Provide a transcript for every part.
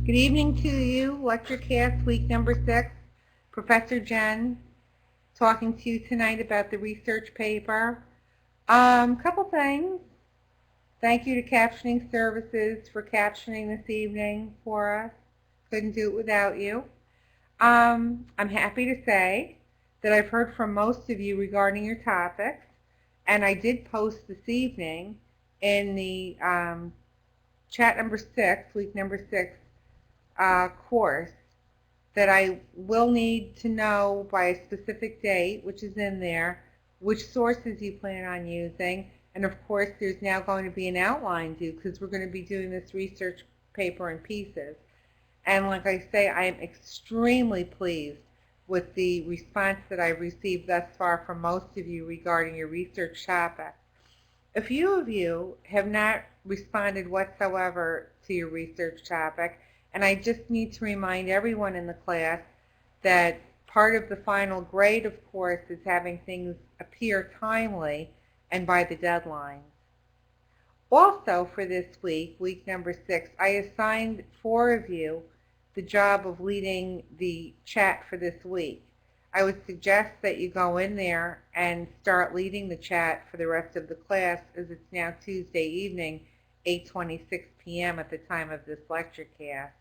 Good evening to you, lecturecast week number 6. Professor Jen talking to you tonight about the research paper. Couple things. Thank you to Captioning Services for captioning this evening for us. Couldn't do it without you. I'm happy to say that I've heard from most of you regarding your topics, and I did post this evening in the chat number 6, week number 6 course, that I will need to know by a specific date, which is in there, which sources you plan on using. And of course, there's now going to be an outline due because we're going to be doing this research paper in pieces. And like I say, I am extremely pleased with the response that I've received thus far from most of you regarding your research topic. A few of you have not responded whatsoever to your research topic, and I just need to remind everyone in the class that part of the final grade, of course, is having things appear timely and by the deadlines. Also for this week, week number 6, I assigned 4 of you the job of leading the chat for this week. I would suggest that you go in there and start leading the chat for the rest of the class, as it's now Tuesday evening, 8:26 p.m. at the time of this lecture cast.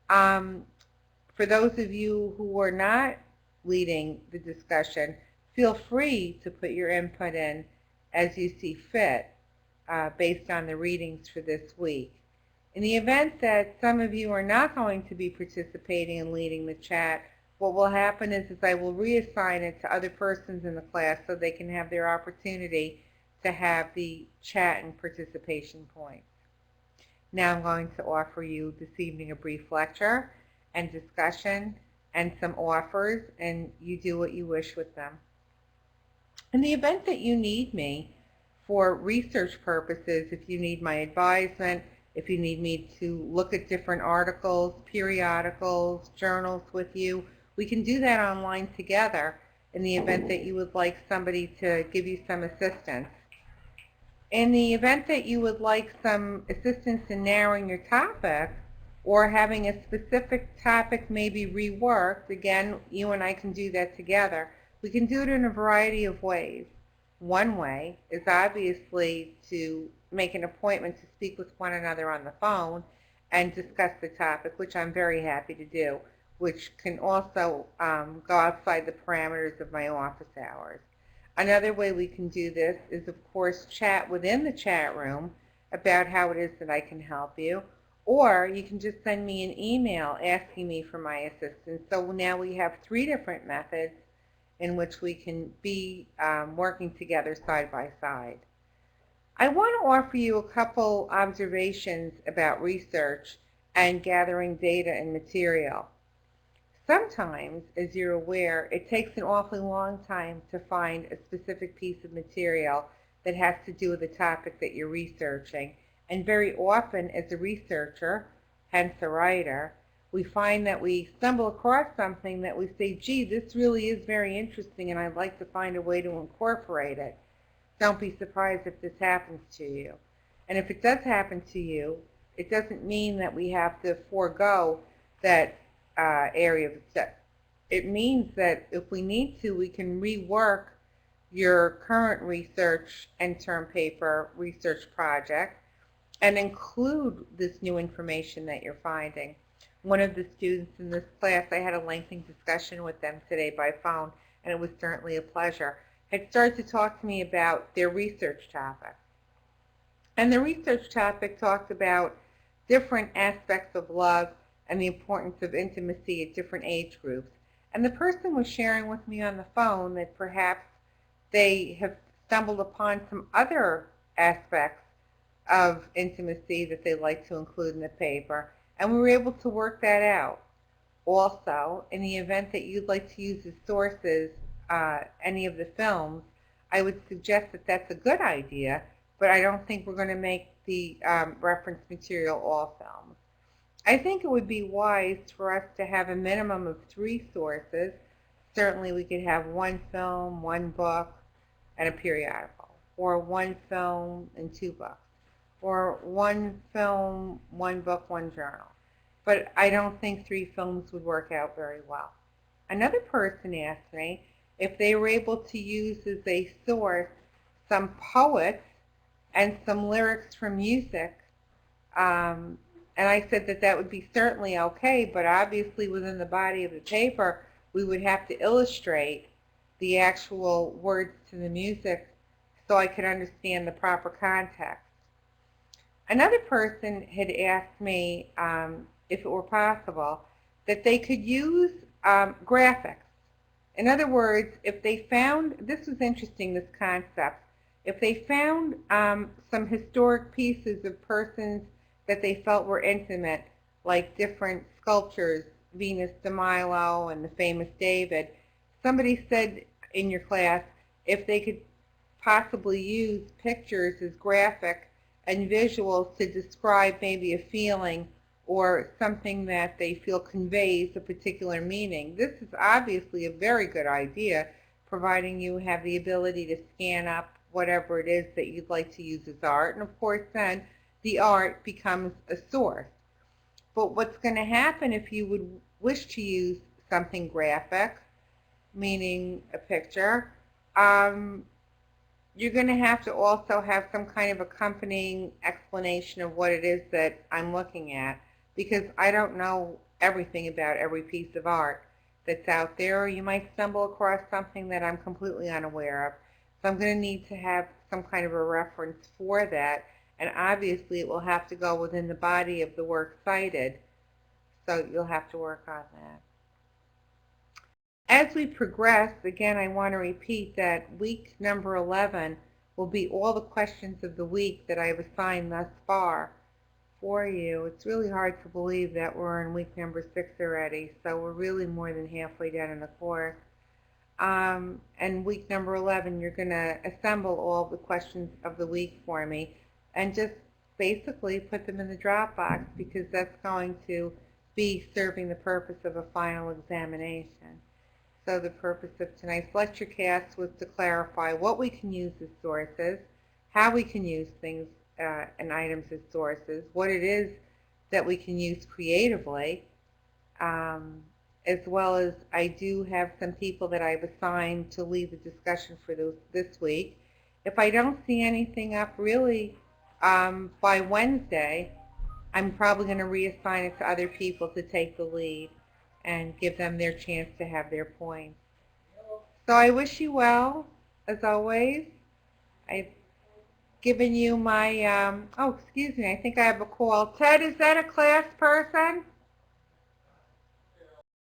For those of you who are not leading the discussion, feel free to put your input in as you see fit based on the readings for this week. In the event that some of you are not going to be participating in leading the chat, what will happen is I will reassign it to other persons in the class so they can have their opportunity to have the chat and participation points. Now I'm going to offer you this evening a brief lecture and discussion and some offers, and you do what you wish with them. In the event that you need me for research purposes, if you need my advisement, if you need me to look at different articles, periodicals, journals with you, we can do that online together in the event that you would like somebody to give you some assistance. In the event that you would like some assistance in narrowing your topic or having a specific topic maybe reworked, again, you and I can do that together. We can do it in a variety of ways. One way is obviously to make an appointment to speak with one another on the phone and discuss the topic, which I'm very happy to do, which can also go outside the parameters of my office hours. Another way we can do this is, of course, chat within the chat room about how it is that I can help you, or you can just send me an email asking me for my assistance. So now we have 3 different methods in which we can be working together side by side. I want to offer you a couple observations about research and gathering data and material. Sometimes, as you're aware, it takes an awfully long time to find a specific piece of material that has to do with the topic that you're researching. And very often, as a researcher, hence a writer, we find that we stumble across something that we say, gee, this really is very interesting and I'd like to find a way to incorporate it. Don't be surprised if this happens to you. And if it does happen to you, it doesn't mean that we have to forego that area of study. It means that if we need to, we can rework your current research and term paper research project and include this new information that you're finding. One of the students in this class, I had a lengthy discussion with them today by phone, and it was certainly a pleasure, had started to talk to me about their research topic. And the research topic talked about different aspects of love and the importance of intimacy at different age groups. And the person was sharing with me on the phone that perhaps they have stumbled upon some other aspects of intimacy that they like to include in the paper, and we were able to work that out. Also, in the event that you'd like to use as sources any of the films, I would suggest that that's a good idea, but I don't think we're going to make the reference material all films. I think it would be wise for us to have a minimum of 3 sources. Certainly we could have 1 film, 1 book, and a periodical, or 1 film and 2 books, or 1 film, 1 book, 1 journal. but I don't think 3 films would work out very well. Another person asked me if they were able to use as a source some poets and some lyrics from music. Um, and I said that that would be certainly okay, but obviously within the body of the paper, we would have to illustrate the actual words to the music so I could understand the proper context. Another person had asked me if it were possible that they could use graphics. In other words, if they found, this was interesting, this concept, if they found some historic pieces of persons that they felt were intimate, like different sculptures, Venus de Milo and the famous David, somebody said in your class if they could possibly use pictures as graphic and visuals to describe maybe a feeling or something that they feel conveys a particular meaning. This is obviously a very good idea, providing you have the ability to scan up whatever it is that you'd like to use as art. And of course then the art becomes a source. But what's going to happen if you would wish to use something graphic, meaning a picture, you're going to have to also have some kind of accompanying explanation of what it is that I'm looking at, because I don't know everything about every piece of art that's out there, or you might stumble across something that I'm completely unaware of. So I'm going to need to have some kind of a reference for that, and obviously it will have to go within the body of the work cited, so you'll have to work on that. As we progress, again, I want to repeat that week number 11 will be all the questions of the week that I've assigned thus far for you. It's really hard to believe that we're in week number 6 already, so we're really more than halfway down in the course. And week number 11, you're going to assemble all the questions of the week for me and just basically put them in the Dropbox, because that's going to be serving the purpose of a final examination. So the purpose of tonight's lecturecast was to clarify what we can use as sources, how we can use things and items as sources, what it is that we can use creatively, as well as I do have some people that I've assigned to lead the discussion for this week. If I don't see anything up really by Wednesday, I'm probably going to reassign it to other people to take the lead and give them their chance to have their points. So I wish you well, as always. I've given you my, oh, excuse me, I think I have a call. Ted, is that a class person?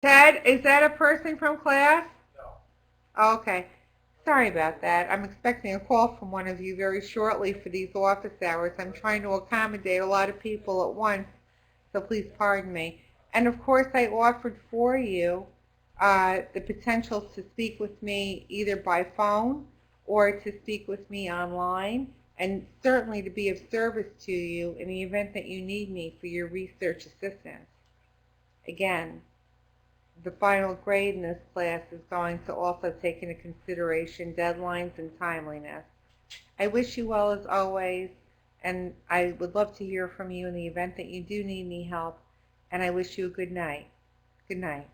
Ted, is that a person from class? No. Okay. Sorry about that. I'm expecting a call from one of you very shortly for these office hours. I'm trying to accommodate a lot of people at once, so please pardon me. And of course, I offered for you the potential to speak with me either by phone or to speak with me online, and certainly to be of service to you in the event that you need me for your research assistance. Again, the final grade in this class is going to also take into consideration deadlines and timeliness. I wish you well as always, and I would love to hear from you in the event that you do need any help, and I wish you a good night. Good night.